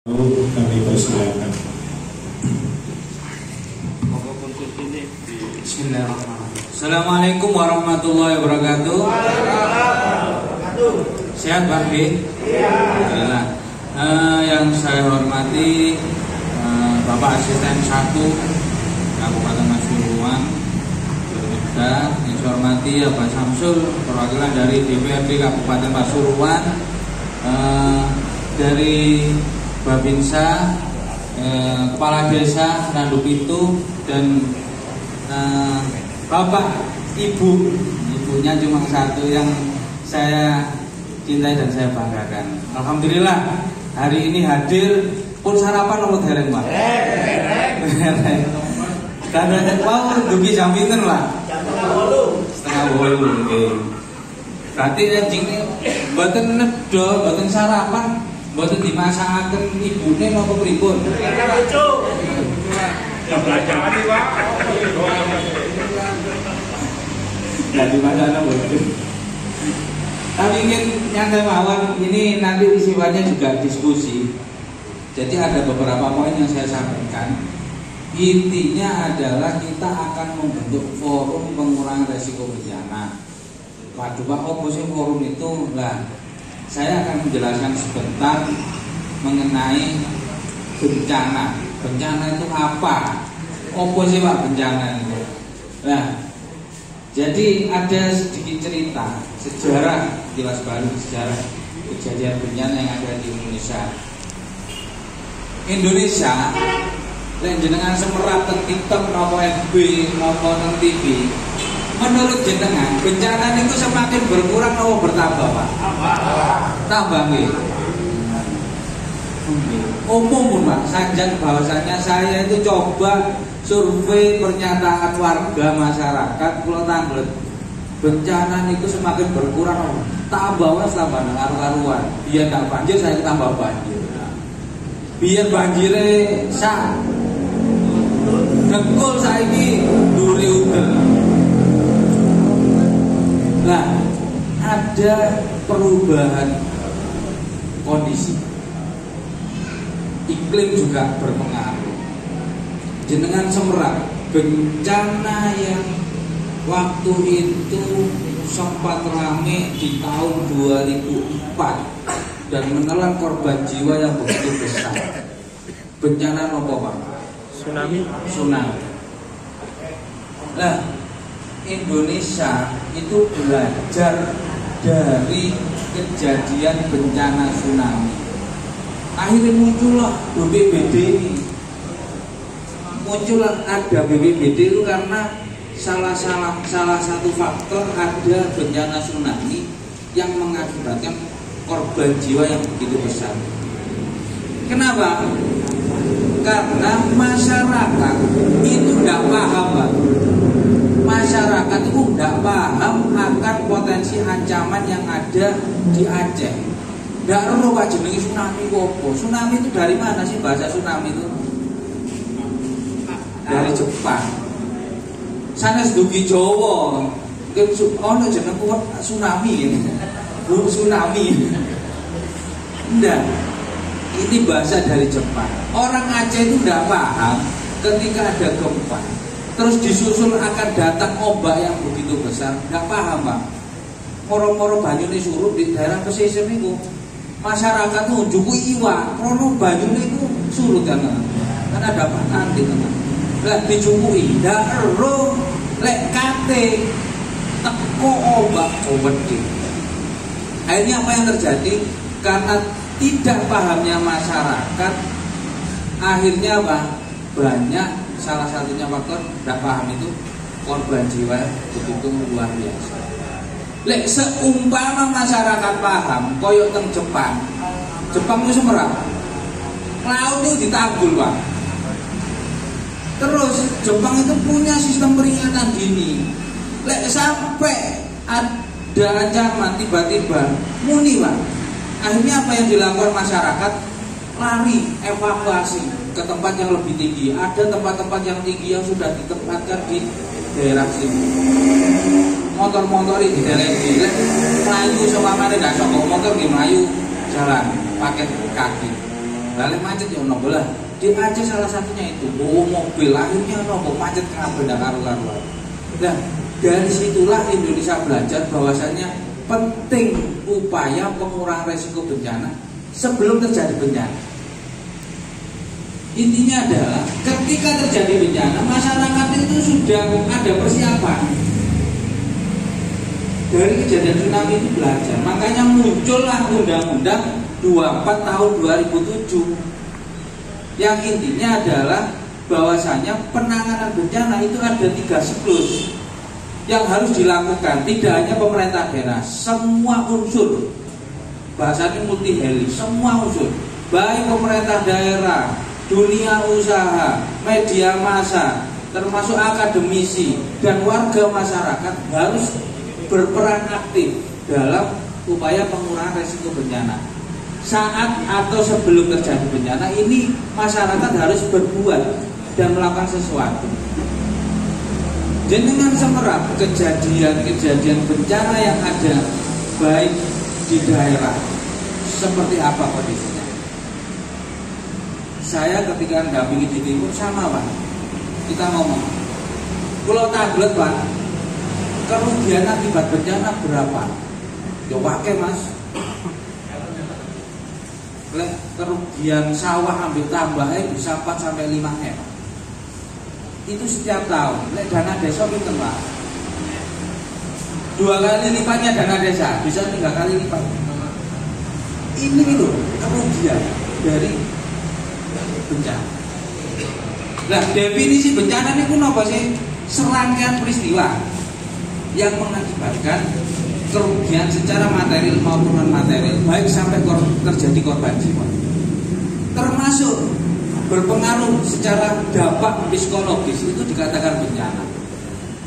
Kami persilakan. Bismillahirrahmanirrahim. Assalamualaikum warahmatullahi wabarakatuh. Sehat Pak B? Alhamdulillah. Yang saya hormati Bapak Asisten 1 Kabupaten Pasuruan, yang saya hormati Pak Samsul, perwakilan dari DPRD Kabupaten Pasuruan, dari Babinsa, Kepala Desa Randu Pitu, dan Bapak Ibunya cuma satu yang saya cintai dan saya banggakan. Alhamdulillah hari ini hadir. Pun sarapan nomor dereng Pak. Karena mau dugi jam pinten Pak? Jam 7:30. Nggih. Berarti anjingnya mboten nedha, mboten sarapan, mboten dimasakaken ibune napa pripun? Jangan iki, Pak. Jadi masalah mboten. Tapi ingin nyantai mawon, ini nanti sifatnya juga diskusi. Jadi ada beberapa poin yang saya sampaikan. Intinya adalah kita akan membentuk forum pengurangan resiko bencana. Waduh Pak, apa sih forum itu? Lah, saya akan menjelaskan sebentar mengenai bencana. Bencana itu apa? Apa sih Pak bencana itu? Nah, jadi ada sedikit cerita sejarah jelas baru sejarah kejadian bencana yang ada di Indonesia. Lek jenengan semerap teng TikTok napa FB napa teng TV, menurut jenengan bencana itu semakin berkurang atau bertambah Pak? Tambah nggih. Umum pun Pak, sanjang bahwasanya saya itu coba survei pernyataan warga masyarakat Pulau Tanglet. Bencana itu semakin berkurang, tambah tambah karuan. Biar tidak banjir saya tambah banjir. Biar banjire sak dengkul saiki duri udan. Nah, ada perubahan kondisi. Iklim juga berpengaruh. Jenengan semerap bencana yang waktu itu sempat rame di tahun 2004 dan menelan korban jiwa yang begitu besar. Bencana apa Pak? Tsunami. Nah, Indonesia itu belajar dari kejadian bencana tsunami. Akhirnya muncullah BPBD ini. Muncullah ada BPBD itu karena salah satu faktor ada bencana tsunami yang mengakibatkan korban jiwa yang begitu besar. Kenapa? Karena masyarakat itu tidak paham Pak. Masyarakat itu tidak paham akan potensi ancaman yang ada di Aceh. Tidak perlu Pak jenenge tsunami apa. Tsunami itu dari mana sih bahasa tsunami itu? Dari Jepang. Sanes dugi Jawa. Ono jeneng tsunami. Belum tsunami. Enggak. Ini bahasa dari Jepang. Orang Aceh itu tidak paham ketika ada gempa terus disusul akan datang ombak yang begitu besar. Tidak paham Pak. Moro-moro banyune surut di daerah pesisir itu. Masyarakat itu njuku iwak, krono banyune itu surut kan ada nanti kan. Lah dijukui, ndak ero lek kate teko ombak gede. Akhirnya apa yang terjadi? Karena tidak pahamnya masyarakat, akhirnya apa? Banyak salah satunya faktor tidak paham itu korban jiwa begitu luar biasa. Lek seumpama masyarakat paham, koyok teng Jepang itu semerap, laut itu ditanggul Pak. Terus Jepang itu punya sistem peringatan dini. Lek sampai ada ancaman tiba-tiba muni Pak. Akhirnya apa yang dilakukan masyarakat? Lari, evakuasi ke tempat yang lebih tinggi. Ada tempat-tempat yang tinggi yang sudah ditempatkan di daerah sini. Motor-motor di daerah ini, melayu sewamane nggak sokok motor di melayu jalan pakai kaki. Lalu macet ya nopo lah. Di Aceh salah satunya itu bawa mobil akhirnya nopo macet kabeh ndak karu-karuan. Nah, dari situlah Indonesia belajar bahwasanya penting upaya pengurangan resiko bencana sebelum terjadi bencana. Intinya adalah ketika terjadi bencana masyarakat itu sudah ada persiapan. Dari kejadian tsunami itu belajar, makanya muncullah Undang-Undang 24 tahun 2007 yang intinya adalah bahwasanya penanganan bencana itu ada 3 siklus yang harus dilakukan. Tidak hanya pemerintah daerah, semua unsur, bahasanya multi heli, semua unsur, baik pemerintah daerah, dunia usaha, media massa, termasuk akademisi dan warga masyarakat harus berperan aktif dalam upaya pengurangan resiko bencana. Saat atau sebelum terjadi bencana ini masyarakat harus berbuat dan melakukan sesuatu. Dengan semerap kejadian-kejadian bencana yang ada baik di daerah seperti apa kondisinya. Saya ketika mendampingi di timur sama Pak, kita ngomong Pulau Taglet Pak, kerugian akibat bencana berapa? Ya wakai Mas. Kerugian sawah ambil tambahnya bisa 4 sampai 5 M. Itu setiap tahun. Dana desa itu Pak, 2 kali lipatnya dana desa, bisa 3 kali lipat. Ini loh kerugian dari bencana. Nah, definisi bencana ini pun apa sih? Serangkaian peristiwa yang mengakibatkan kerugian secara material maupun non material, baik sampai terjadi korban jiwa, termasuk berpengaruh secara dampak psikologis, itu dikatakan bencana.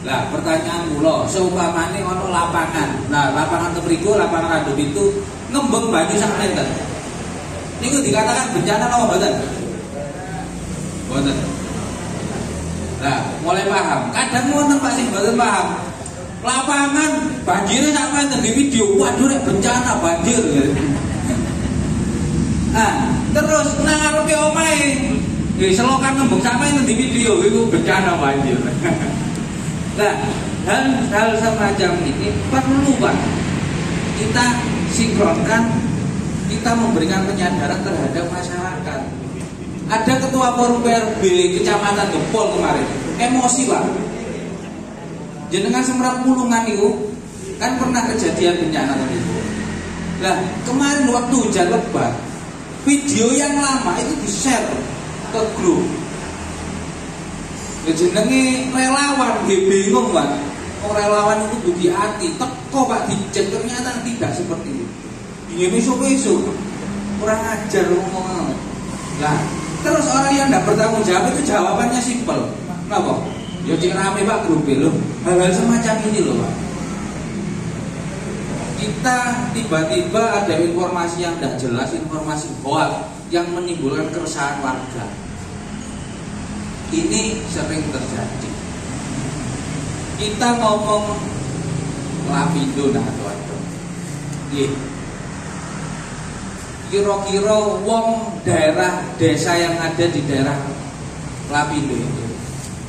Nah, pertanyaan mula, seumpamane ono lapangan, nah lapangan temriku, lapangan aduk itu ngembeng banyu sak meter, niku dikatakan bencana apa mboten? Mboten. Nah, mulai paham. Kadang wonten Pak sing mboten paham. Lapangan banjirnya sampai di video, waduh nek bencana banjir. Nah, terus nang ngarepe omahe, selokan ngembeng sampai di video itu bencana banjir. Nah, hal semacam ini perlu Pak kita sinkronkan, kita memberikan penyadaran terhadap masyarakat. Ada ketua forum PRB Kecamatan Gempol kemarin, emosi Pak. Jenengan Semerap Pulungan itu kan pernah kejadian bencana tadi itu. Nah, kemarin waktu hujan lebat, video yang lama itu di-share ke grup. Jenenge relawan, bingung Pak. Relawan itu dugi hati, teko Pak dicek ternyata tidak seperti itu. Ini besok-besok kurang ajar ngomong. Nah, terus orang yang tidak bertanggung jawab itu jawabannya simpel. Kenapa? Ya cek rame Pak grup loh. Hal-hal semacam ini loh Pak. Kita tiba-tiba ada informasi yang tidak jelas, informasi hoax yang menimbulkan keresahan warga. Ini sering terjadi. Kita ngomong Lapindo nah atau kira-kira wong daerah desa yang ada di daerah Lapindo itu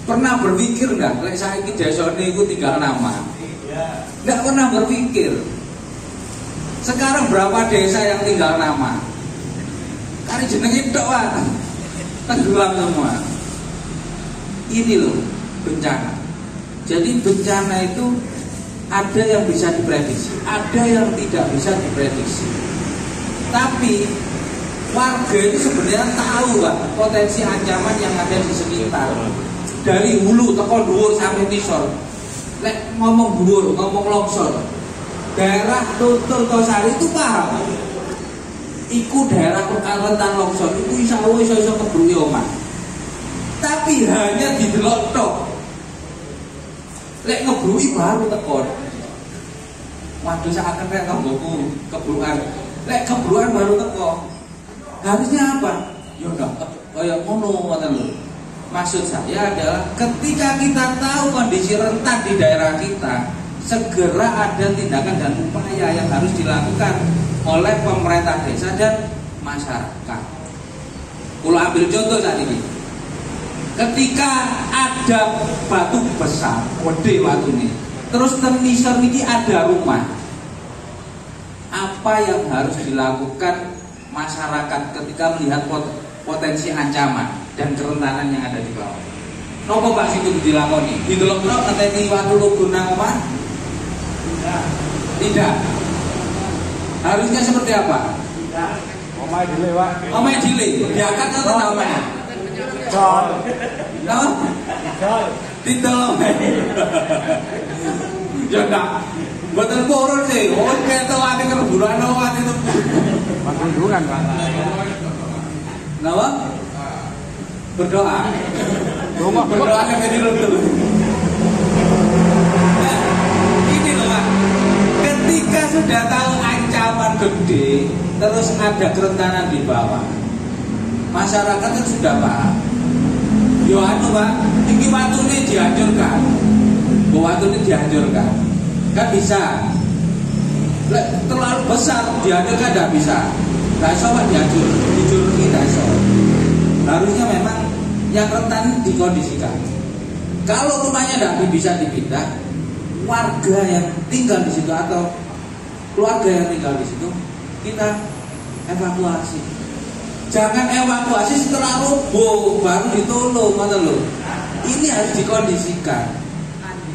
pernah berpikir enggak? Lek saiki desane iku tinggal nama. Enggak pernah berpikir. Sekarang berapa desa yang tinggal nama? Kari jenenge tok Pak. Tenggelam semua. Ini loh bencana. Jadi bencana itu ada yang bisa diprediksi, ada yang tidak bisa diprediksi. Tapi warga itu sebenarnya tahu Pak potensi ancaman yang ada di sekitar. Dari hulu teko dhuwur sampai tisor. Lek ngomong dhuwur, ngomong longsor. Daerah Tutul Tosari itu paham. Iku daerah rentan longsor, iku iso kebruki omah. Tapi hanya didelok tok. Lek ngebruki baru tekon. Waduh seakan kayak tanggoku kebrukan. Lek kebrukan baru teko. Harusnya apa? Ya udah kayak ngono ngoten lho. Maksud saya adalah ketika kita tahu kondisi rentan di daerah kita, segera ada tindakan dan upaya yang harus dilakukan oleh pemerintah desa dan masyarakat. Kalau ambil contoh saat ini, ketika ada batu besar, gede batu ini, terus tenisor ini ada rumah, apa yang harus dilakukan masyarakat ketika melihat potensi ancaman dan kerentanan yang ada di bawah? Nopo Pak situ dilakoni? Didelok-delok ngenteni watu lugur nang omah? Tidak. Harusnya seperti apa? Omah dile, Pak. Omah dile, diangkat atau tak omah? Jol. Napa? Jol. Ditolong. Ya enggak. Mboten purun sih. Oh, ketok ati keburuan ati itu. Panggungan, Pak. Napa? Berdoa. Berdoa kan jadi luntur. Nah, ini loh Pak. Ketika sudah tahu ancaman gede, terus ada kerentanan di bawah, masyarakat kan sudah paham. Yo anu Pak, iki watune dihancurkan. Watune dihancurkan. Kan bisa. Terlalu besar dihancurkan tidak bisa. Tidak bisa Pak dihancur, tidak bisa. Harusnya memang yang rentan dikondisikan. Kalau rumahnya tidak bisa dipindah, warga yang tinggal di situ atau keluarga yang tinggal di situ kita evakuasi. Jangan evakuasi setelah roboh baru ditolong, ngoten lho. Ini harus dikondisikan.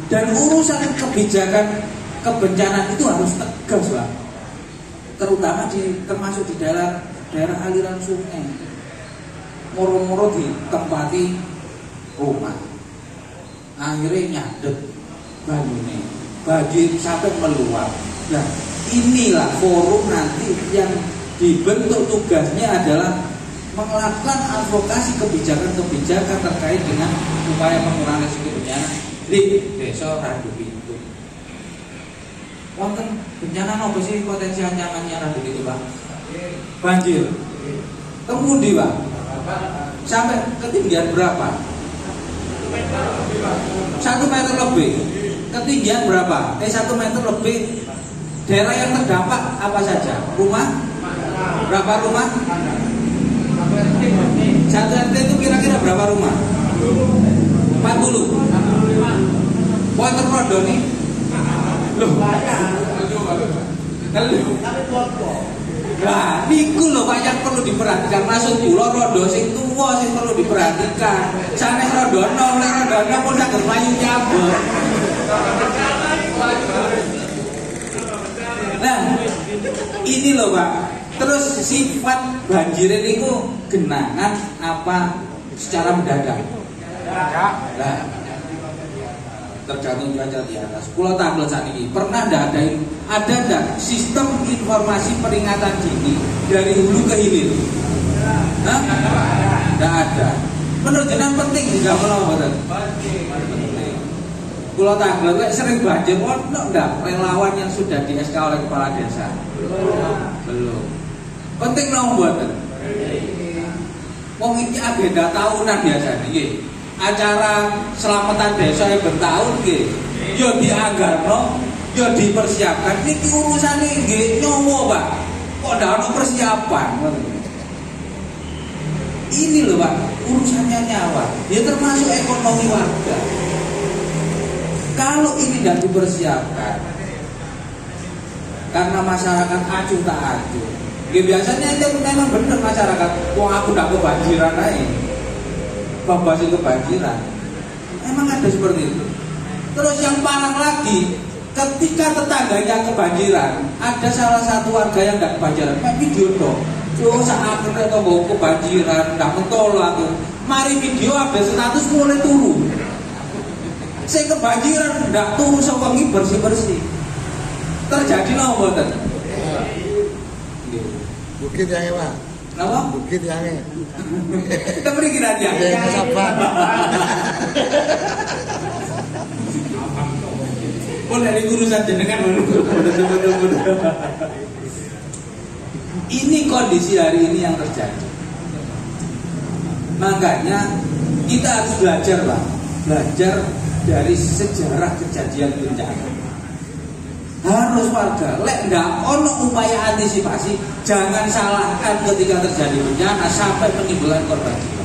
Dan urusan kebijakan kebencanaan itu harus tegas, Pak. Terutama termasuk di daerah aliran sungai. Moro-moro ditempati rumah. Akhirnya nyadet banyune. Banjir sampai meluap. Nah, inilah forum nanti yang dibentuk tugasnya adalah melakukan advokasi kebijakan-kebijakan terkait dengan upaya pengurangan risiko bencana di desa Randu Pintu. Wonten bencana apa sih potensi ancamannya Randu Pintu, Pak? Banjir. Kemudian, Pak, sampai ketinggian berapa? 1 meter lebih. Ketinggian berapa? 1 meter lebih. Daerah yang terdampak apa saja? Rumah? Berapa rumah? 1 RT itu kira-kira berapa rumah? 40. Wonten rondo nih. Loh. Nah, niku lho Pak yang perlu diperhatikan. Maksud kula rondo sing tuwa sing perlu diperhatikan. Sanes rondono, nek rondono pun saged mlayu cabut. Nah, ini loh Pak. Terus sifat banjir ini genangan apa secara mendadak? Nah, tergantung cuaca di atas. Pulau Tanggal saat ini pernah ada enggak sistem informasi peringatan dini dari hulu ke hilir? Hah? Tidak ada. Menurut jenengan penting juga melawan. Pulau Tanggal sering banjir, enggak relawan yang sudah di SK oleh kepala desa? Belum. Penting nang mboten. Wong iki agenda tahunan biasanya nggih. Acara selamatan desa yang bertahun nggih. Ya dianggarno, ya dipersiapkan. Niki urusane nggih nyowo, Pak. Kok ndak ono persiapan. Ini loh Pak, urusannya nyawa. Ya termasuk ekonomi warga. Kalau ini tidak dipersiapkan, karena masyarakat acuh tak acuh. Ya biasanya itu memang benar masyarakat. Wong aku ndak kebanjiran aja. Babasi kebanjiran. Emang ada seperti itu. Terus yang parah lagi, ketika tetangganya kebanjiran, ada salah satu warga yang ndak kebanjiran. Kayak video dong. Yo sak akhirnya tonggo kebanjiran, ndak mentol aku. Mari video update status mulai turun. Saya kebanjiran ndak turun sewengi bersih-bersih. Terjadi nopo mboten? Bukit yang Pak. Napa? Bukit yang Kita beri kira dia. sabar. Pun dari urusan jenengan ini kondisi hari ini yang terjadi. Makanya kita harus belajar Pak. Belajar dari sejarah kejadian bencana. Harus warga, lek ndak ono upaya antisipasi, jangan salahkan ketika terjadi bencana sampai menimbulkan korban jiwa.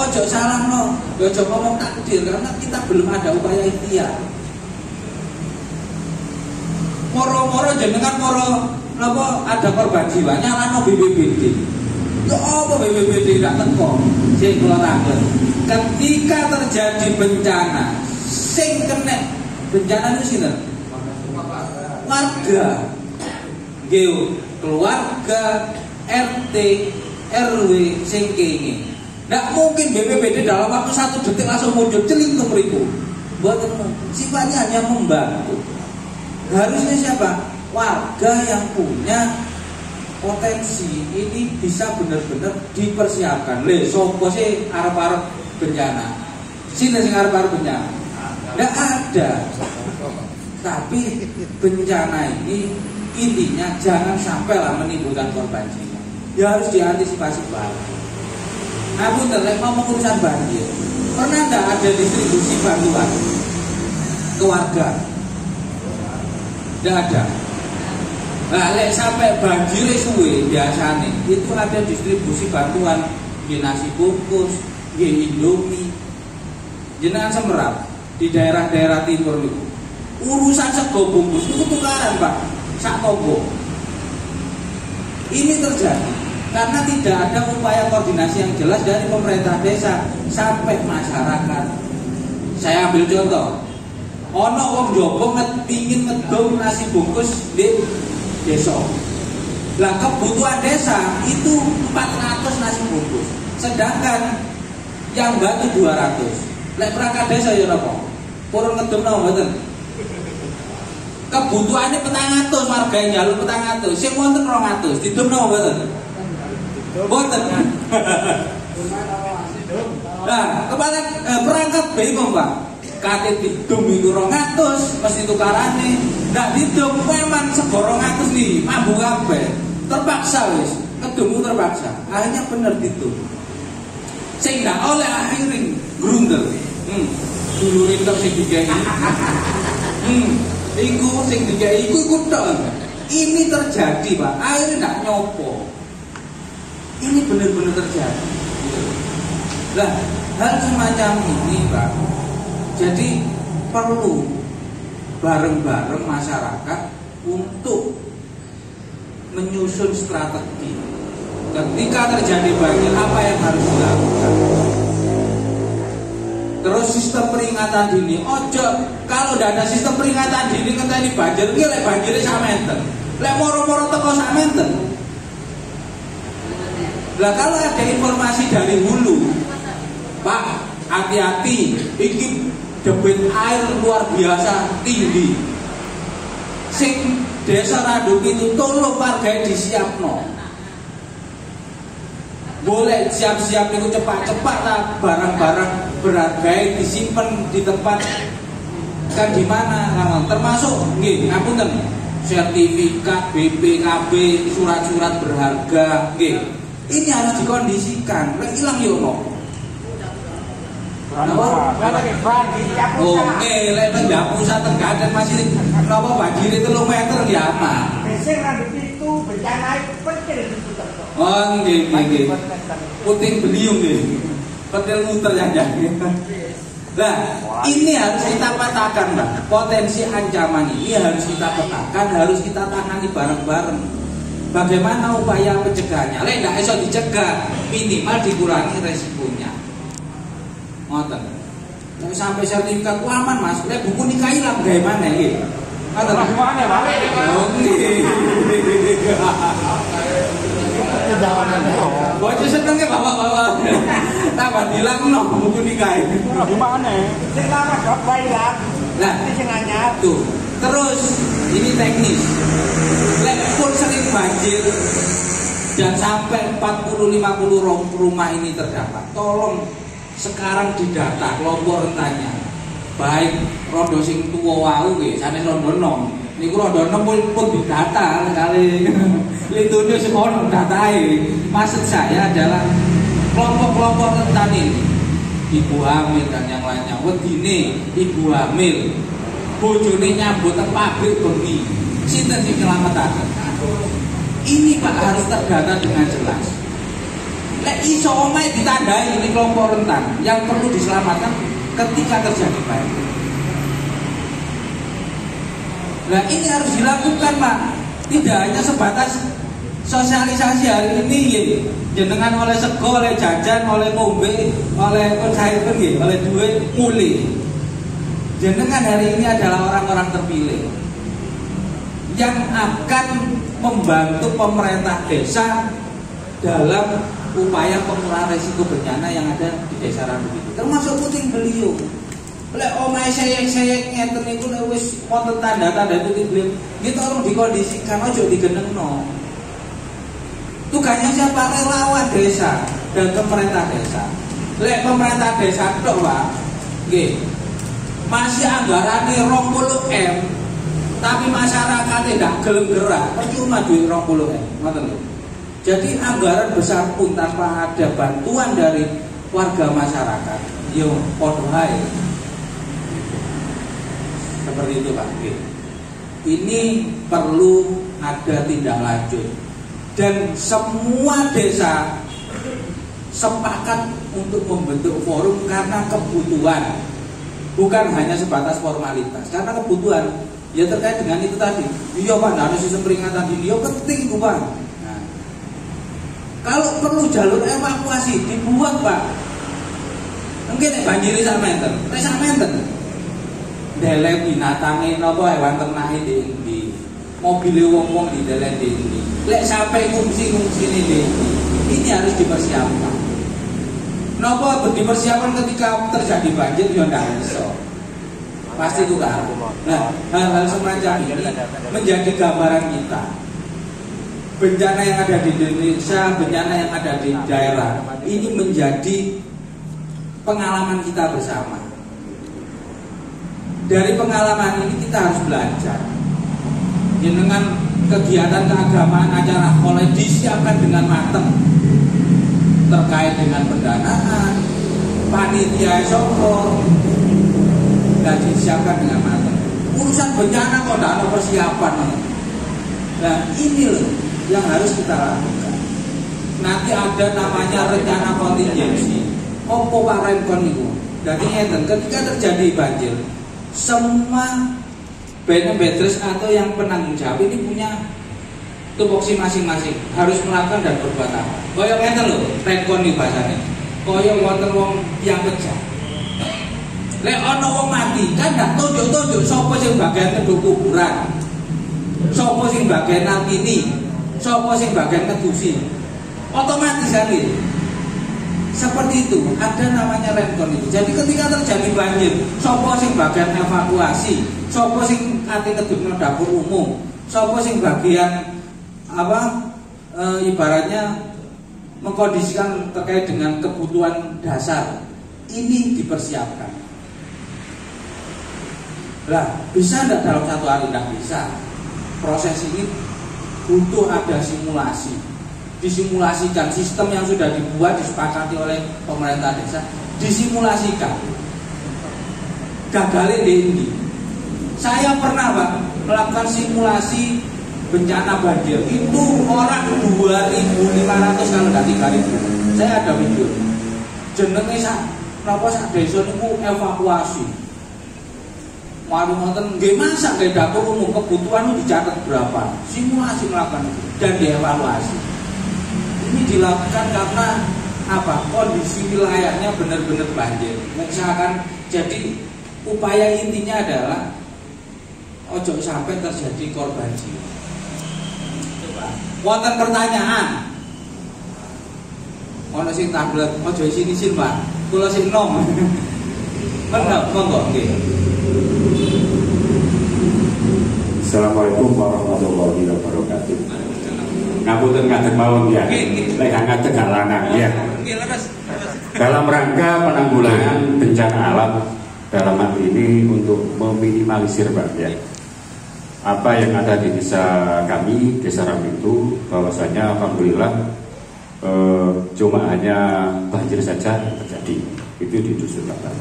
Ojo salah no, ojo ngomong takdir karena kita belum ada upaya ikhtiar. Moro-moro jenengan napa ada korban jiwa nyalano BPBD. Ya apa BPBD ndak teko? Sing kula tanglet. Ketika terjadi bencana, sing kena bencana itu sinten? Warga, keluarga, RT, RW, sing kene. Nggak mungkin BPBD dalam waktu 1 detik langsung muncul celingkuh meriku. Sifatnya hanya membantu. Harusnya siapa? Warga yang punya potensi ini bisa benar-benar dipersiapkan. Sopo sih arep-arep bencana. Sini sing arep-arep bencana. Nggak ada. Tapi bencana ini intinya jangan sampai lah menimbulkan korban jiwa. Ya harus diantisipasi baik. Aku terlek ngomong urusan banjir. Pernah enggak ada distribusi bantuan ke warga? Enggak ada. Nah, lek sampai banjir suwe biasanya itu ada distribusi bantuan, nasi bungkus, Indomie. Jenengan semerap di daerah-daerah timur itu. Urusan sego bungkus itu tukaran Pak, sak tonggo. Ini terjadi karena tidak ada upaya koordinasi yang jelas dari pemerintah desa sampai masyarakat. Saya ambil contoh, ono wong Jowo pingin ngedom nasi bungkus di desa. Lah kebutuhan desa itu 400 nasi bungkus, sedangkan yang bantu 200. Lek perangkat desa ya napa? Purun ngedom napa mboten? Kebutuhannya 400 warga yang jalur 400, sing wonten 200, didom napa mboten? Mboten. Nah, kepala perangkat bingung Pak. Kate didom itu 200, mesti tukarane. Ndak didom memang sego 200 nih, mambu kabeh. Terpaksa wis, kedemu terpaksa. Akhirnya bener didom. Sing ndak oleh akhirin grundel. Dulu entuk sing digawe. Iku sing digawe iku tok. Ini terjadi Pak, akhirnya ndak nyopo. Ini benar-benar terjadi. Nah, hal semacam ini Pak, jadi perlu bareng-bareng masyarakat untuk menyusun strategi. Ketika terjadi banjir, apa yang harus dilakukan? Terus sistem peringatan dini. Ojo, kalau tidak ada sistem peringatan dini kita ini banjir, iki lek banjire sak meter. Lek moro-moro teko sak meter. Lah kalau ada informasi dari hulu, Pak, hati-hati, iki debit air luar biasa tinggi. Sing desa Randuk itu tolong warga disiapno. Boleh siap-siap itu cepat-cepat lah, barang-barang berharga disimpan di tempat kan di mana, termasuk nggih, ngapunten, sertifikat BPKB, surat-surat berharga, nggih. Ini harus dikondisikan. Lek ilang yo no. Oh, lek ndak pusat Tenggaden masih napa banjir 3 meter ya aman. Sing Randuk itu bencana petir itu. Oh, nggih. Puting beliung nggih. Petir muter yang jadi. Nah, ini harus kita petakan, Mbak. Potensi ancaman ini harus kita petakan, harus kita tangani bareng-bareng. Bagaimana upaya pencegahannya? Lek ndak iso dicegah, minimal dikurangi resikonya. Ngoten. Nek sampai sertifikat aman, Mas. Lek buku nikah ilang gawe maneh nggih. Ngoten. Mana, Pak? Oh, nggih. Bocah senenge bapak-bapak. Tambah hilang no buku nikah. Gimana? Sing lama gak bayar. Nah, sing anyar. Tuh. Terus ini teknis. Lek pun sering banjir dan sampai 40-50 rumah ini terdampak, tolong sekarang didata kelompok rentannya. Baik rondo sing tuwa wau nggih, sanes rondo nom. Niku rondo nom pun didata kali. Litune semono datae. Maksud saya adalah kelompok-kelompok rentan ini, ibu hamil dan yang lainnya. Wedine ibu hamil bojone nyambut teng pabrik bengi. Sinten sing nyelametaken? Ini Pak harus terdata dengan jelas. Lek iso omahe ditandai ini kelompok rentan yang perlu diselamatkan ketika terjadi banjir. Nah ini harus dilakukan Pak. Tidak hanya sebatas sosialisasi hari ini ya. Jenengan oleh sego, oleh jajan, oleh ngombe, oleh cair ya, oleh duit mulih. Jenengan hari ini adalah orang-orang terpilih yang akan membantu pemerintah desa dalam upaya pengurangan resiko bencana yang ada di desa Randuk itu. Termasuk puting beliung. Lek omahe seyek-seyek ngeten niku lek wis wonten tanda-tanda puting beliung, nggih tolong dikondisikan aja digenengno. Tugasnya siapa? Relawan desa dan pemerintah desa. Lek pemerintah desa tok, Pak. Nggih. Masih anggarannya 20 M, tapi masyarakat tidak gelem gerak, percuma duit 20 M, ngoten lho. Jadi anggaran besar pun tanpa ada bantuan dari warga masyarakat, yo padha ae. Seperti itu Pak. Ini perlu ada tindak lanjut dan semua desa sepakat untuk membentuk forum karena kebutuhan. Bukan hanya sebatas formalitas, karena kebutuhan ya terkait dengan itu tadi. Iya Pak, ada sistem peringatan dini, ya penting Pak. Nah, kalau perlu jalur evakuasi dibuat Pak. Mungkin banjir sak menten, sak menten. Delek binatange napa hewan ternake di mobile wong-wong di delek di. Lek sampai fungsi-fungsine ini harus dipersiapkan. Napa dipersiapkan ketika terjadi banjir ya ndak iso. Pasti itu kan. Nah, hal-hal semacam ini menjadi gambaran kita. Bencana yang ada di Indonesia, bencana yang ada di daerah, ini menjadi pengalaman kita bersama. Dari pengalaman ini kita harus belajar. Dengan kegiatan keagamaan, acara kolej disiapkan dengan matang. Terkait dengan pendanaan, panitia sokor, dan disiapkan dengan matang. Urusan bencana kok tidak ada persiapan. Nah ini loh yang harus kita lakukan. Nanti ada namanya rencana kontingensi. Opo Pak Renkon itu. Jadi ketika terjadi banjir, semua benebetres atau yang penanggung jawab ini punya tupoksi masing-masing, harus melakukan dan berbuat apa. Kaya ngeten lho, Renkon iki bahasane. Kaya wonten wong tiyang pejah. Lek ana wong mati, kan ndak tunjuk-tunjuk sapa sing bagian ngeduk kuburan. Sapa sing bagian nalkini, sapa sing bagian ngedusi. Otomatis kan itu. Seperti itu, ada namanya Renkon itu. Jadi ketika terjadi banjir, sapa sing bagian evakuasi, sapa sing ati ngedukno dapur umum, sapa sing bagian ibaratnya mengkondisikan terkait dengan kebutuhan dasar ini dipersiapkan. Lah bisa tidak dalam satu hari? Tidak bisa. Proses ini butuh ada simulasi. Disimulasikan sistem yang sudah dibuat disepakati oleh pemerintah desa, disimulasikan. Gagalin di ini. Saya pernah Pak melakukan simulasi bencana banjir itu orang 2.500 kalau nggak 3.000. Saya ada video. Jenenge sak desa niku evakuasi. Warung ngoten nggih masak ke dapur umum, kebutuhan itu dicatat berapa. Simulasi melakukan itu dan dievaluasi. Ini dilakukan karena apa? Kondisi wilayahnya benar-benar banjir. Misalkan jadi upaya intinya adalah ojo sampai terjadi korban jiwa. Wonten pertanyaan. Ono sing tablet, ojo isin-isin, Pak. Kula sing nom. Bener, monggo nggih. Assalamualaikum warahmatullahi wabarakatuh. Ngapunten ngadeg mawon ya. Lek ngadeg gak lanang ya. Dalam rangka penanggulangan bencana alam dalam hal ini untuk meminimalisir Pak ya. Apa yang ada di desa kami, desa Ram itu bahwasanya alhamdulillah cuma hanya banjir saja yang terjadi. Itu di dusun Bapak.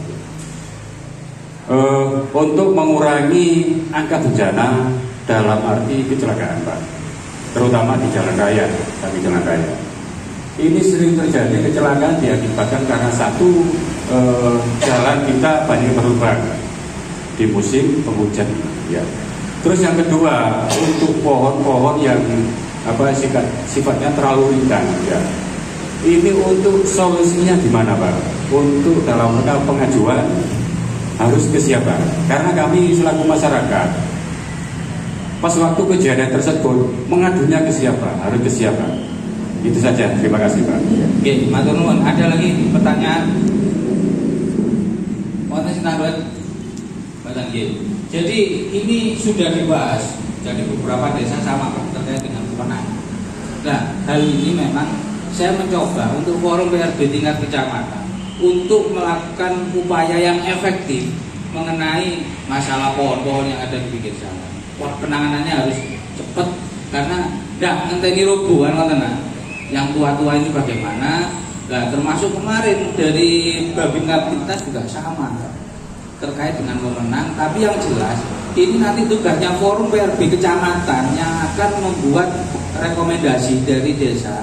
untuk mengurangi angka bencana dalam arti kecelakaan, Pak, terutama di jalan raya, jalan raya. Ini sering terjadi kecelakaan diakibatkan karena satu, jalan kita banyak berlubang di musim penghujan, ya. Terus yang kedua, untuk pohon-pohon yang sifatnya terlalu rindang, ya. Ini untuk solusinya gimana, Pak? Untuk dalam rangka pengajuan harus kesiapan, karena kami selaku masyarakat pas waktu kejadian tersebut mengadunya ke siapa, harus kesiapan. Itu saja, terima kasih, Pak. Oke, matur nuwun. Ada lagi pertanyaan? Wonten sing tambah? Mboten nggih. Jadi ini sudah dibahas. Jadi beberapa desa sama Pak terkait dengan pemenang. Nah, hal ini memang saya mencoba untuk forum PRB tingkat kecamatan untuk melakukan upaya yang efektif mengenai masalah pohon-pohon yang ada di pinggir jalan. Penanganannya harus cepat karena tidak ngenteni robohan ngoten. Yang tua-tua ini bagaimana? Nah, termasuk kemarin dari Babin Kaptitas juga sama terkait dengan pemenang. Tapi yang jelas ini nanti tugasnya forum PRB kecamatan yang akan membuat rekomendasi dari desa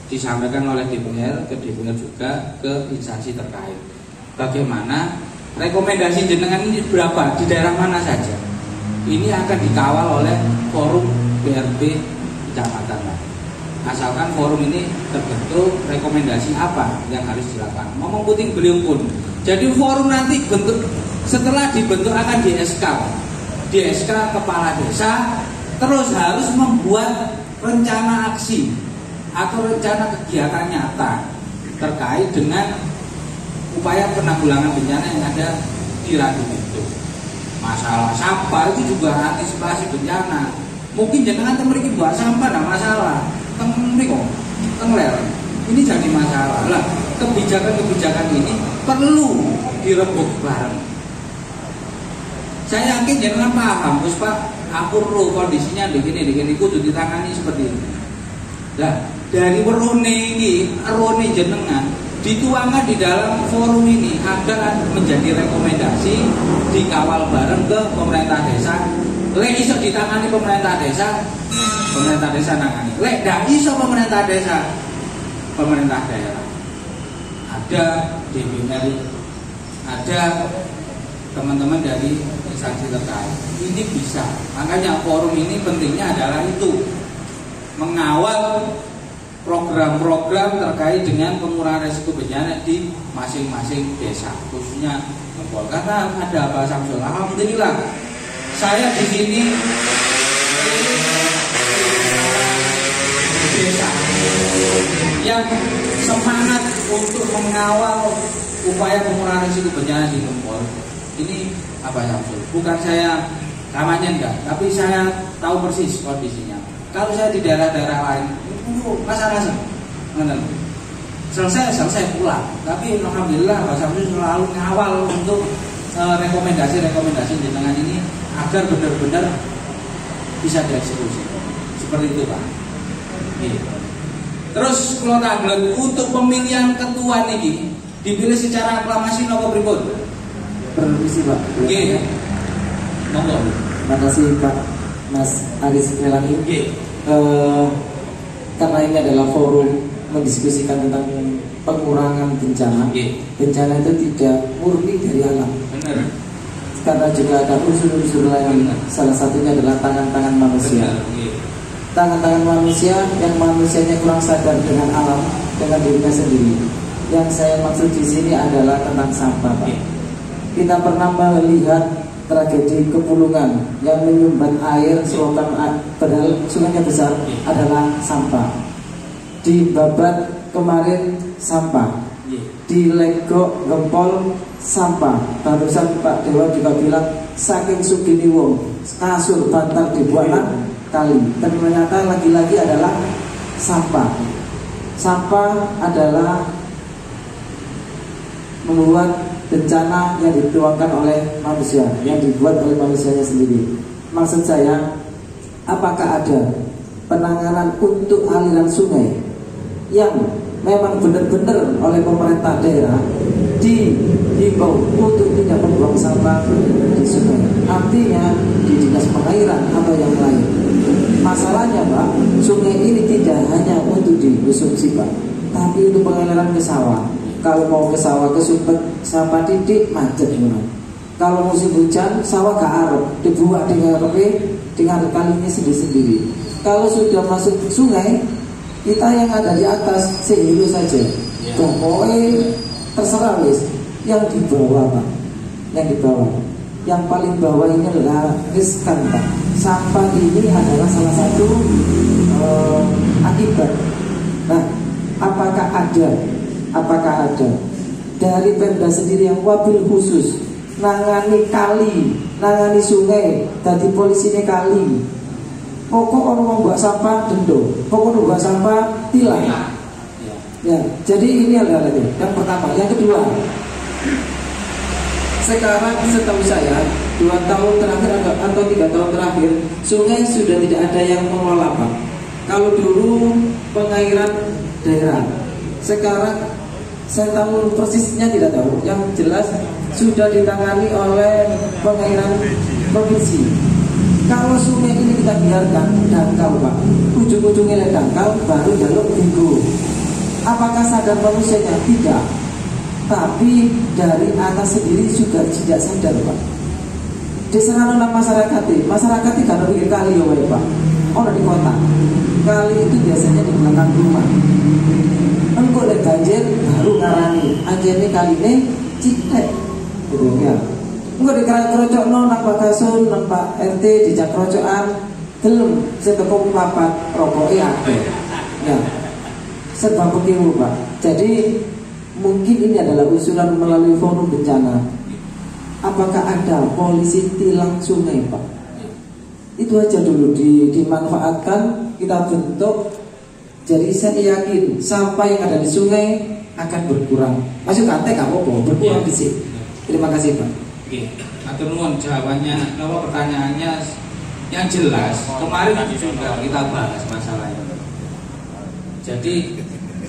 disampaikan oleh DPR ke DPR juga ke instansi terkait. Bagaimana rekomendasi jenengan ini berapa di daerah mana saja? Ini akan dikawal oleh forum PRB kecamatan. Asalkan forum ini terbentuk, rekomendasi apa yang harus dilakukan. Ngomong puting beliung pun. Jadi forum nanti setelah dibentuk akan di SK kepala desa, terus harus membuat rencana aksi atau rencana kegiatan nyata terkait dengan upaya penanggulangan bencana yang ada di ranting itu. Masalah sampah itu juga antisipasi bencana. Mungkin jangan memiliki buat sampah tidak masalah. Ini jadi masalah. Lah, kebijakan-kebijakan ini perlu direbut bareng. Saya yakin jangan paham, Gus Pak. Aku perlu kondisinya begini, kudu ditangani seperti ini. Nah, dari rone jenengan dituangkan di dalam forum ini agar menjadi rekomendasi dikawal bareng ke pemerintah desa. Lek iso ditangani pemerintah desa nangani. Lek ndak iso pemerintah desa, pemerintah daerah. Ada DPR, ada teman-teman dari instansi terkait. Ini bisa. Makanya forum ini pentingnya adalah itu, mengawal program-program terkait dengan pengurangan risiko bencana di masing-masing desa, khususnya karena ada Pak Samsul. Alhamdulillah, saya di sini desa yang semangat untuk mengawal upaya pengurangan risiko bencana di Gempol. Ini apa Samsul? Bukan saya kampanye enggak, tapi saya tahu persis kondisinya. Kalau saya di daerah-daerah lain, masalah selesai pulang. Tapi alhamdulillah Pak Samsul selalu ngawal untuk rekomendasi jenengan ini agar benar-benar bisa dieksekusi. Seperti itu, Pak. Terus kalau tablet untuk pemilihan ketua ini dipilih secara aklamasi nopo pripun? Permisi, Pak. Nggih. Monggo. Terima kasih, Pak Mas Aris Melani. Karena ini adalah forum mendiskusikan tentang pengurangan bencana. Bencana itu tidak murni dari alam. Benar. Karena juga ada unsur-unsur lain. Salah satunya adalah tangan-tangan manusia. Tangan-tangan manusia yang manusianya kurang sadar dengan alam, dengan dirinya sendiri. Yang saya maksud di sini adalah tentang sampah, Pak. Kita pernah melihat tragedi Kepulungan yang menyumbat air selokan, padahal sungainya besar, adalah sampah. Di Babat kemarin sampah, di Legok Gempol sampah. Barusan Pak Dewa juga bilang saking sugini wong kasur bantal dibuat kali, dan ternyata lagi-lagi adalah sampah. Sampah adalah membuat bencana yang dituangkan oleh manusia, yang dibuat oleh manusianya sendiri. Maksud saya, apakah ada penanganan untuk aliran sungai yang memang benar-benar oleh pemerintah daerah dihimbau untuk tidak membuang sampah di sungai, artinya di dinas pengairan atau yang lain. Masalahnya Pak, sungai ini tidak hanya untuk dikonsumsi Pak, tapi untuk pengaliran ke sawah. Kalau mau ke sawah ke Sumpet sampah titik macet mana. Kalau musim hujan sawah gak arep, dibuat dengan kalinya sendiri-sendiri. Kalau sudah masuk sungai, kita yang ada di atas sehilu saja. Pokoknya terserah wis. Yang di bawah Pak, yang di bawah, yang paling bawah ini adalah riskan Pak. Sampah ini adalah salah satu akibat. Nah, apakah ada dari Pemda sendiri yang wabil khusus nangani kali, nangani sungai, tadi polisi ini kali. Pokok orang mau buat sampah dendo, pokok orang buat sampah tilang. Ya, jadi ini adalah yang pertama. Yang kedua, sekarang setahu saya 2 tahun terakhir atau 3 tahun terakhir sungai sudah tidak ada yang mengelola Pak. Kalau dulu pengairan daerah, sekarang saya tahu persisnya tidak tahu. Yang jelas sudah ditangani oleh pengairan provinsi. Kalau sungai ini kita biarkan dangkal Pak, ujung-ujungnya dangkal, baru jalur bingung. Apakah sadar manusianya? Tidak. Tapi dari atas sendiri juga tidak sadar Pak. Diserahkan masyarakat kalau pikir kali ya Pak. Orang di kota, kali itu biasanya di belakang rumah. Engkau lihat banjir baru ngarani, anjirnya kali ini citek, gitu ya. Engkau dikerocok nak Pak Kasun, nak Pak RT dijak kerocokan, gelem setepung papat rokoknya apa? Ya, serba begitu Pak. Jadi mungkin ini adalah usulan melalui forum bencana. Apakah ada polisi tilang sungai Pak? Itu aja dulu dimanfaatkan, kita bentuk. Jadi saya yakin sampah yang ada di sungai akan berkurang. Masuk kate kamu berkurang di sini. Terima kasih Pak. Oke, atur nuwun jawabannya. Kalau pertanyaannya yang jelas, kemarin sudah kita bahas masalah ini. Jadi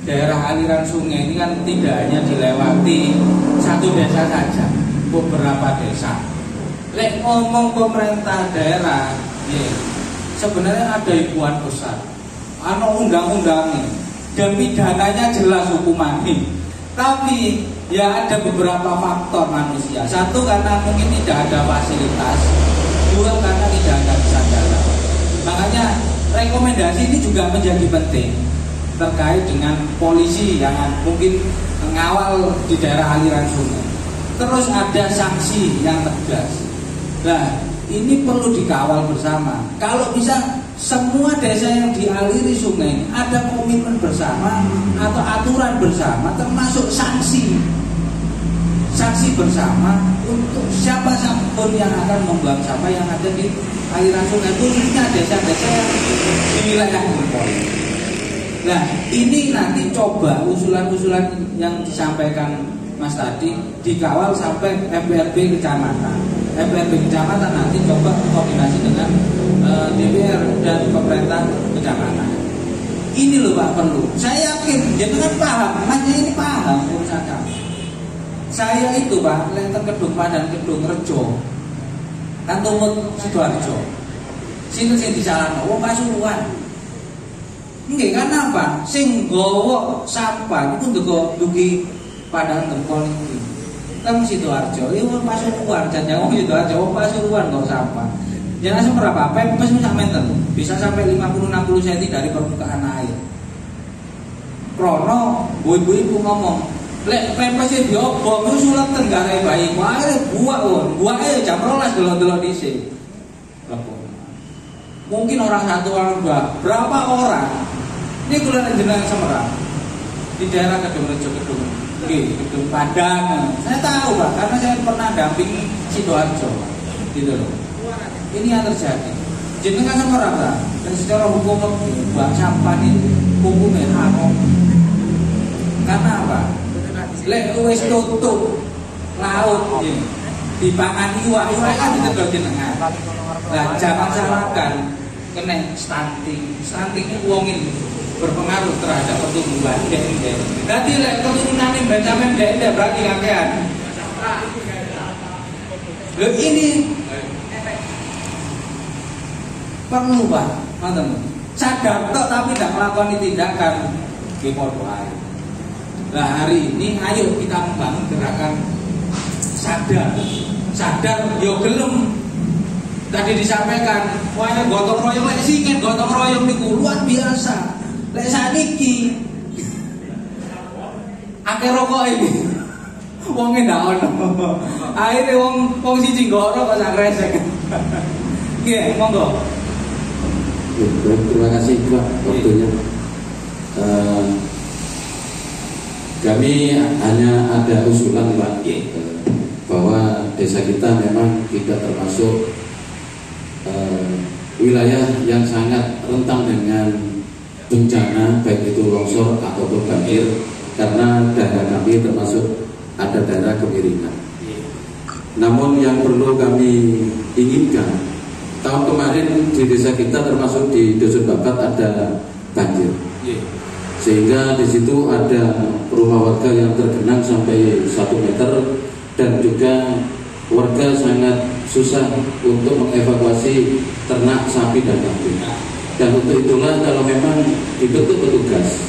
daerah aliran sungai ini kan tidak hanya dilewati satu desa saja, beberapa desa. Lek ngomong pemerintah daerah, sebenarnya ada hibuan besar. Undang-undangnya dan pidananya jelas hukumannya. Tapi ya ada beberapa faktor manusia. Satu karena mungkin tidak ada fasilitas, dua karena tidak ada kesadaran. Makanya rekomendasi ini juga menjadi penting terkait dengan polisi yang mungkin mengawal di daerah aliran sungai. Terus ada sanksi yang tegas. Nah, ini perlu dikawal bersama. Kalau bisa semua desa yang dialiri sungai ada komitmen bersama atau aturan bersama, termasuk sanksi bersama untuk siapa pun yang akan membuang sampah yang ada di aliran sungai, khususnya desa-desa yang di wilayah impor. Nah, ini nanti coba usulan-usulan yang disampaikan Mas tadi dikawal sampai FBRB kecamatan. FBRB kecamatan nanti coba koordinasi dengan DPR dan pemerintah kecamatan. Ini loh Pak perlu. Saya yakin jangan paham, hanya ini paham urusan kami. Saya itu Pak, lenten Kedung Padan Kedung Rejo, kan tumut Sidoarjo. Sini disalahno wong Pasuruan. Nggih kan apa? Sing nggawa sampah niku dugi Padang Tempol iki. Teng Sidoarjo, iki wong Pasuruan, jangan wong Sidoarjo, wong Pasuruan kok sampah. Jangan seberapa, pempes sak meter, bisa sampai 50-60 cm dari permukaan air. Krono, ibu-ibu ngomong, lek pempes iki diobong sulat tenggare bayi, wae buak won, buake jam 12 delok-delok dhisik. Mungkin orang satu orang dua, berapa orang? Ini kuliah jenengan Semarang di daerah Kedung Rejo, Kedung Padang. Saya tahu Pak, karena saya pernah dampingi Sidoarjo, gitu loh. Ini yang terjadi. Jenengan Semarang Pak, dan secara hukum buang sampah ini hukumnya haram. Karena apa? Lek wis tutup laut ini dipangan iwak kan ditegur jenengan. Nah, jangan salahkan kena stunting. Stunting itu wong ini berpengaruh terhadap pertumbuhan ndek-ndek. Dadi lek keturunane Benjamin ndek-ndek berarti kakean. Loh ini perlu Pak, ngoten. Sadar tok tapi tidak melakukan tindakan nggih padha ae. Nah hari ini ayo kita membangun gerakan sadar. Sadar yo gelem. Tadi disampaikan, wah gotong royong lek singin gotong royong niku luar biasa. Lek saniki akeh rokok iki. Wonge ndak ono. Akhire wong siji ngoro kok sak resek. Nggih, monggo. Terima kasih Pak waktunya. Kami hanya ada usulan Pak bahwa desa kita memang tidak termasuk wilayah yang sangat rentan dengan bencana baik itu longsor ataupun banjir karena daerah kami termasuk ada daerah kemiringan. Namun yang perlu kami inginkan, tahun kemarin di desa kita termasuk di Dusun Babat ada banjir, sehingga di situ ada rumah warga yang tergenang sampai 1 meter dan juga warga sangat susah untuk mengevakuasi ternak, sapi dan kambing. Dan untuk itulah kalau memang dibentuk petugas,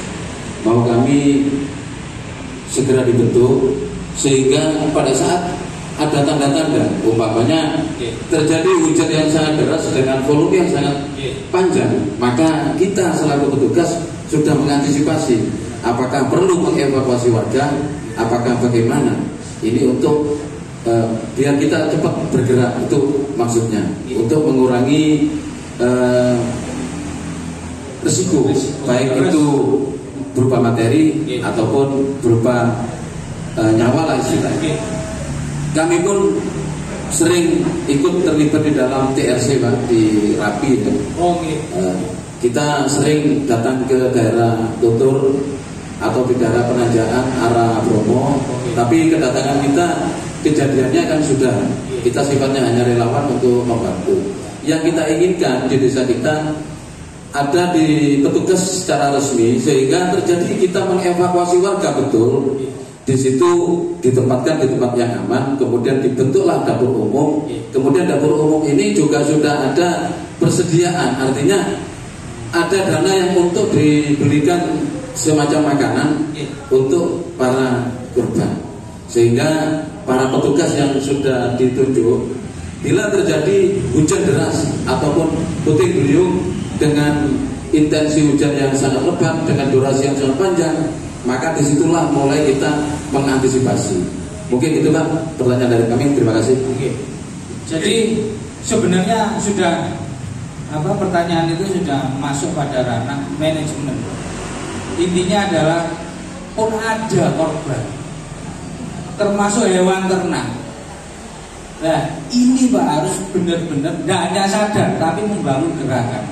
mau kami segera dibentuk sehingga pada saat ada tanda-tanda umpamanya terjadi hujan yang sangat deras dengan volume yang sangat panjang, maka kita selaku petugas sudah mengantisipasi apakah perlu mengevakuasi warga, apakah bagaimana. Ini untuk biar kita cepat bergerak, itu maksudnya untuk mengurangi risiko baik itu berupa materi ataupun berupa nyawa lah istilahnya. Kami pun sering ikut terlibat di dalam TRC Pak di Rapi. Kita sering datang ke daerah Tutur atau di daerah Penanjaan arah Bromo, tapi kedatangan kita kejadiannya kan sudah kita sifatnya hanya relawan untuk membantu. Yang kita inginkan di desa kita ada di petugas secara resmi sehingga terjadi kita mengevakuasi warga betul. Di situ ditempatkan di tempat yang aman, kemudian dibentuklah dapur umum. Kemudian dapur umum ini juga sudah ada persediaan, artinya ada dana yang untuk diberikan semacam makanan untuk para korban, sehingga para petugas yang sudah ditunjuk bila terjadi hujan deras ataupun puting beliung dengan intensi hujan yang sangat lebat dengan durasi yang sangat panjang, maka disitulah mulai kita mengantisipasi. Mungkin itu Pak pertanyaan dari kami. Terima kasih. Jadi sebenarnya sudah pertanyaan itu sudah masuk pada ranah manajemen. Intinya adalah pun ada korban, termasuk hewan ternak. Nah ini Pak harus benar-benar tidak hanya sadar tapi membangun gerakan.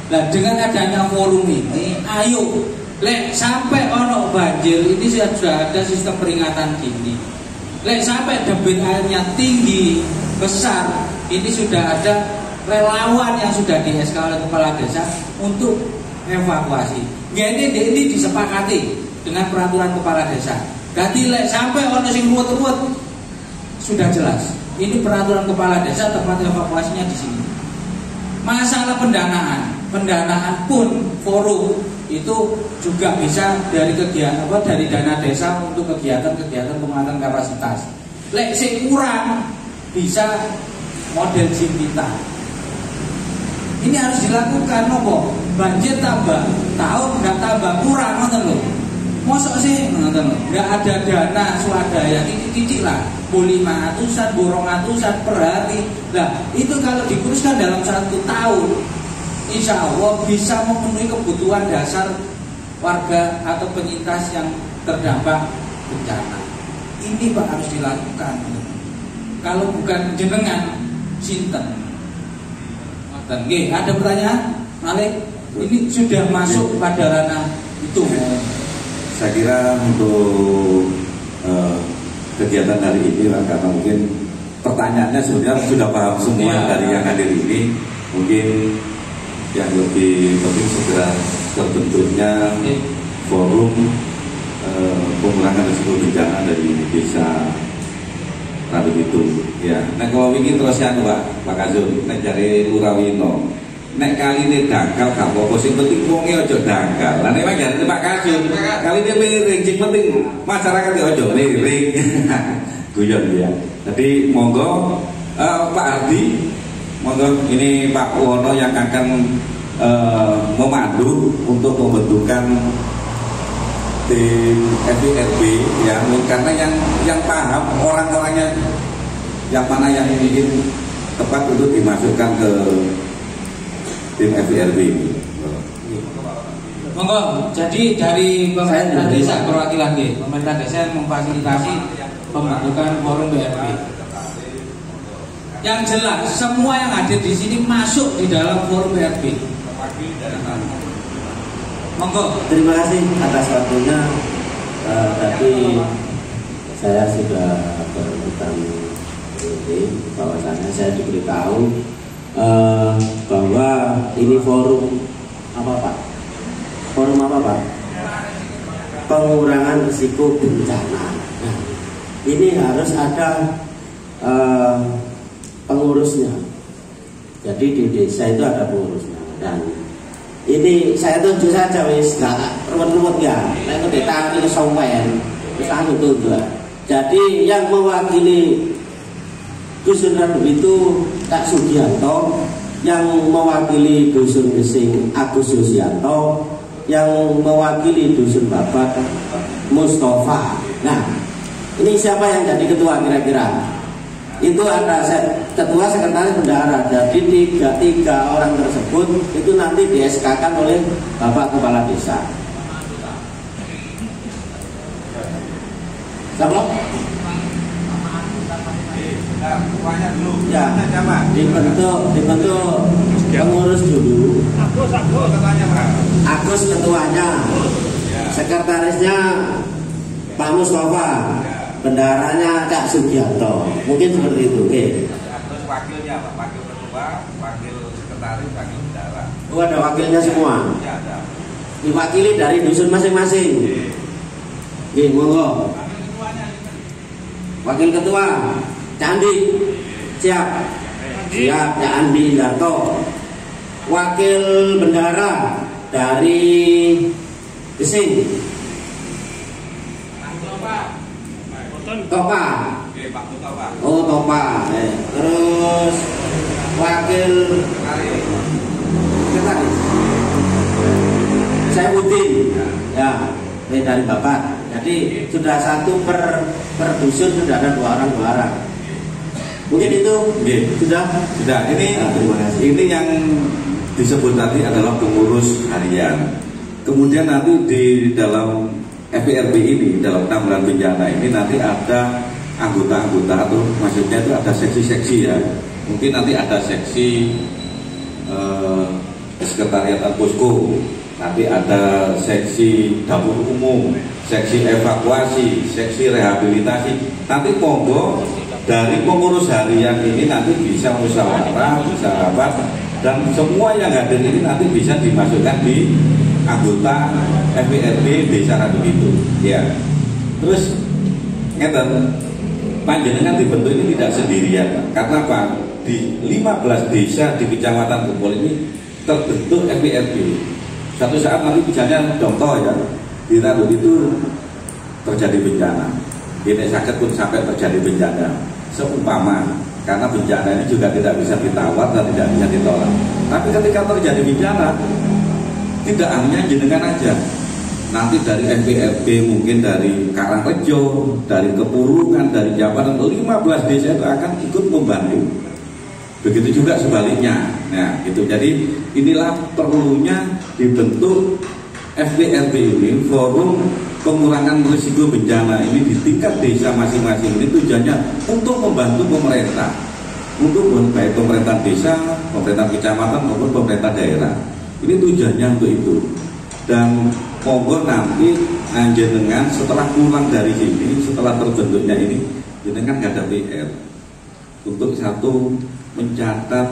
Nah dengan adanya volume ini, ayo lek sampai ono banjir ini sudah ada sistem peringatan dini. Lek sampai debit airnya tinggi besar, ini sudah ada relawan yang sudah di-SK oleh kepala desa untuk evakuasi. Ini disepakati dengan peraturan kepala desa. Jadi lek sampai ono sing ruwet-ruwet sudah jelas. Ini peraturan kepala desa, tempat evakuasinya di sini. Masalah pendanaan pun forum itu juga bisa dari kegiatan dari dana desa untuk kegiatan-kegiatan penguatan kapasitas. Lek sing kurang bisa model gym kita. Ini harus dilakukan nopo. Banjir tambah, tahun nggak tambah kurang ngoten lho. Mosok sih ngoten lho. Nggak ada dana swadaya titik-titik lah. 500-an, 200-an per hari. Nah, itu kalau dikurskan dalam 1 tahun, insya Allah bisa memenuhi kebutuhan dasar warga atau penyintas yang terdampak bencana. Ini Pak harus dilakukan. Kalau bukan jenengan, sinten. Ada pertanyaan? Malik, ini sudah masuk pada ranah itu. Saya kira untuk kegiatan hari ini lah, karena mungkin pertanyaannya sebenarnya sudah paham semua dari yang hadir ini. Mungkin yang lebih penting segera terbentuknya forum pengurangan risiko bencana dari desa Randu Bitung. Ya, nek kalau ingin terus ya Pak Kazum, nek cari Lurawino, nek kali ini dangkal gak apa-apa, sing penting wonge aja dangkal. Lah nek jare Pak Kazum, kali ini miring, sing penting masyarakat aja miring. Guyon ya. Jadi monggo Pak Ardi, monggo ini Pak Wono yang akan memandu untuk pembentukan tim FIRB ya, karena yang paham orang-orangnya yang mana yang ingin tepat untuk dimasukkan ke tim FIRB ini. Monggo, jadi dari pemerintah desa perwakilan pemerintah desa memfasilitasi pembentukan forum BRB. Yang jelas semua yang hadir di sini masuk di dalam forum BRB. Monggo. Terima kasih atas waktunya. Tadi saya sudah berhutang ini bahwasannya saya diberitahu bahwa ini forum apa Pak? Forum apa Pak? Pengurangan risiko bencana. Nah, ini harus ada pengurusnya. Jadi di desa itu ada pengurusnya dan ini saya tunjuk saja wis gak ruwet-ruwet ya. Nek ditangani sowen wis anu tunjuk. Jadi yang mewakili Dusun Randu itu Kak Sugianto, yang mewakili Dusun Gesing Agus Yusianto, yang mewakili Dusun Babat Mustafa. Nah, ini siapa yang jadi ketua kira-kira? Itu ada ketua, sekretaris, bendahara. Jadi tiga orang tersebut itu nanti di SK-kan oleh Bapak Kepala Desa. Siapa? Ya, dibentuk pengurus dulu. Agus ketuanya, sekretarisnya Pak Mustafa, bendaharanya Cak Sugianto. Mungkin seperti itu. Oke. Terus wakilnya Pak, wakil ketua, wakil sekretaris, wakil bendahara. Oh, ada wakilnya semua. Ya, ada. Diwakili dari dusun masing-masing. Oke, monggo. Wakil ketua Candi. Siap. Siap, Cak Andi Darto. Wakil bendahara dari Gesing. Topa. Oh, Topa. Terus wakil sekretaris saya Udin. Ya, ini dari Bapak. Jadi sudah satu per dusun sudah ada 2 orang. Mungkin itu sudah. Ini terima kasih. Ini yang disebut tadi adalah pengurus harian. Kemudian nanti di dalam FIRB ini, dalam penanggulangan bencana ini nanti ada anggota-anggota atau maksudnya itu ada seksi-seksi ya. Mungkin nanti ada seksi sekretariat posko, nanti ada seksi dapur umum, seksi evakuasi, seksi rehabilitasi. Nanti monggo dari pengurus harian ini nanti bisa musyawarah, bisa rapat, dan semua yang hadir ini nanti bisa dimasukkan di anggota FIRB Desa Randu Bitung. Ya. Terus ngeten, panjenengan dibentuk ini tidak sendirian, Pak. Karena apa? Di 15 desa di Kecamatan Gempol ini terbentuk FIRB. Satu saat nanti misalnya contoh ya, di Randu itu terjadi bencana. Ini sakit pun sampai terjadi bencana. Seumpama, karena bencana ini juga tidak bisa ditawar dan tidak bisa ditolak. Tapi ketika terjadi bencana, tidak hanya jenengan aja, nanti dari FIRB mungkin dari Karangrejo, dari Kepulungan, dari Jawa, 15 desa itu akan ikut membantu. Begitu juga sebaliknya. Nah, gitu. Jadi inilah perlunya dibentuk FIRB ini, forum pengurangan risiko bencana ini di tingkat desa masing-masing. Ini tujuannya untuk membantu pemerintah, untuk baik pemerintah desa, pemerintah kecamatan maupun pemerintah daerah. Ini tujuannya untuk itu. Dan monggo nanti jenengan setelah pulang dari sini, setelah terbentuknya ini, jenengan nggak ada PR untuk satu mencatat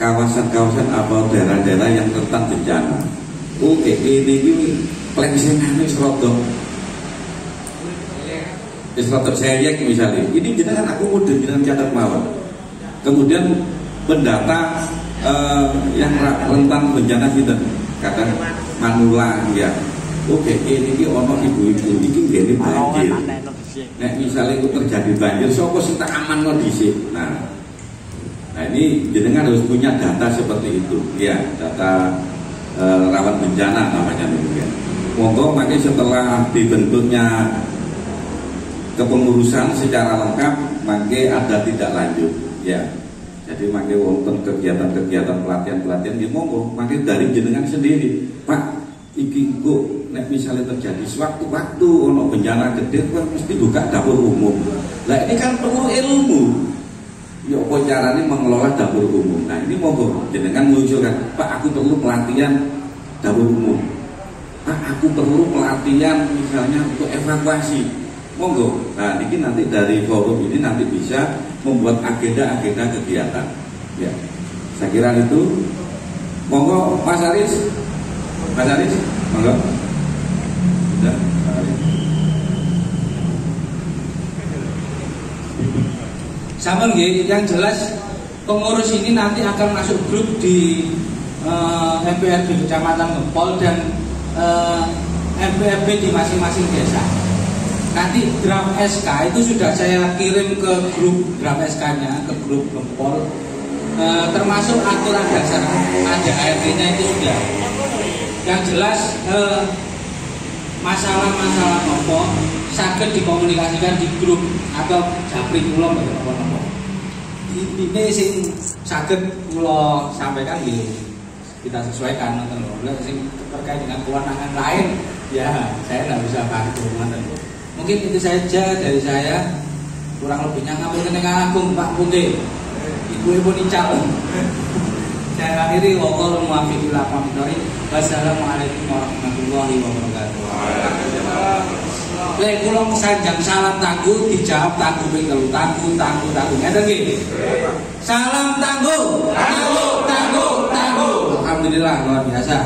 kawasan-kawasan atau daerah-daerah yang rentan bencana. Oke, ini plengsengan wis rada seyek misalnya. Ini jenengan aku mudun jenengan catat mawon. Kemudian pendata yang rentan bencana sinten? Kadang manula ya. Oke, ini ono ibu-ibu iki ngene banjir. Nek misalnya itu terjadi banjir, sapa sing tak amanno dhisik. Nah, ini jenengan harus punya data seperti itu, ya, data rawan bencana namanya demikian. Monggo makanya setelah dibentuknya kepengurusan secara lengkap, makanya ada tidak lanjut, ya. Jadi makanya wonten kegiatan-kegiatan pelatihan di monggo, makanya dari jenengan sendiri, Pak. Iki kok nek misalnya terjadi sewaktu-waktu ono bencana gede kan mesti buka dapur umum. Lah ini kan perlu ilmu. Ya apa caranya mengelola dapur umum. Nah ini monggo jenengan munculkan, Pak aku perlu pelatihan dapur umum. Pak aku perlu pelatihan misalnya untuk evakuasi. Monggo. Nah ini nanti dari forum ini nanti bisa membuat agenda-agenda kegiatan. Ya. Saya kira itu. Monggo Mas Aris. Mas Aris, monggo. Sudah, Mas Aris. Sama nggih, yang jelas pengurus ini nanti akan masuk grup di MPRB Kecamatan Ngepol dan MPRB di masing-masing desa. Nanti draft SK itu sudah saya kirim ke grup draft SK-nya, ke grup Ngepol. Termasuk aturan dasar ada ART-nya itu sudah. Yang jelas masalah-masalah nopo saged dikomunikasikan di grup atau japri kula mboten napa-napa. Ini sing saged kula sampaikan nggih kita sesuaikan ngoten lho. Lek sing terkait dengan kewenangan lain ya saya tidak bisa bantu ngoten. Mungkin itu saja dari saya. Kurang lebihnya ngapunten ingkang agung Pak Punde. Ibu-ibu nical. Saya akhiri waqul muwaffiq ila aqwamit. Wassalamualaikum warahmatullahi wabarakatuh. Lek kula sanjang salam tangguh dijawab tangguh ping telu tangguh. Ngeten nggih. Salam tangguh. Alhamdulillah luar biasa.